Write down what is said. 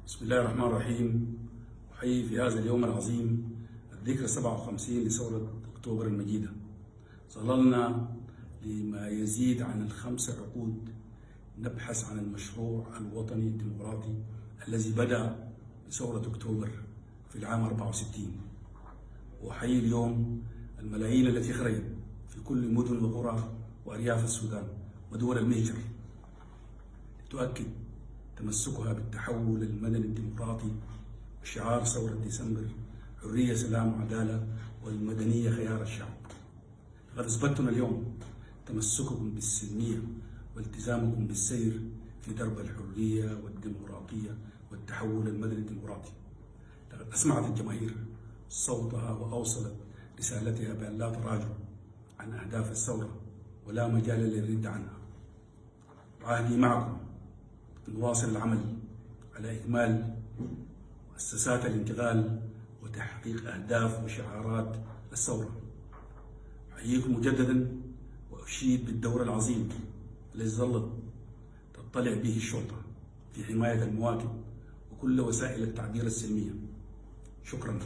بسم الله الرحمن الرحيم. أحيي في هذا اليوم العظيم الذكرى 57 لثورة أكتوبر المجيدة. ظللنا لما يزيد عن ال5 عقود نبحث عن المشروع الوطني الديمقراطي الذي بدأ بثورة أكتوبر في العام 64. وأحيي اليوم الملايين التي خرجت في كل مدن وقرى وأرياف السودان ودول المهجر لتؤكد تمسكها بالتحول المدني الديمقراطي وشعار ثورة ديسمبر: حرية سلام وعدالة، والمدنية خيار الشعب. لقد أثبتنا اليوم تمسككم بالسلمية والتزامكم بالسير في درب الحرية والديمقراطية والتحول المدني الديمقراطي. لقد أسمعت الجماهير صوتها وأوصلت رسالتها بأن لا تراجع عن أهداف الثورة ولا مجال للرد عنها. عهدي معكم نواصل العمل على إكمال مؤسسات الانتقال وتحقيق أهداف وشعارات الثورة. أحييكم مجددا وأشيد بالدور العظيم الذي ظلت تطلع به الشرطة في حماية المواطن وكل وسائل التعبير السلمية. شكرا.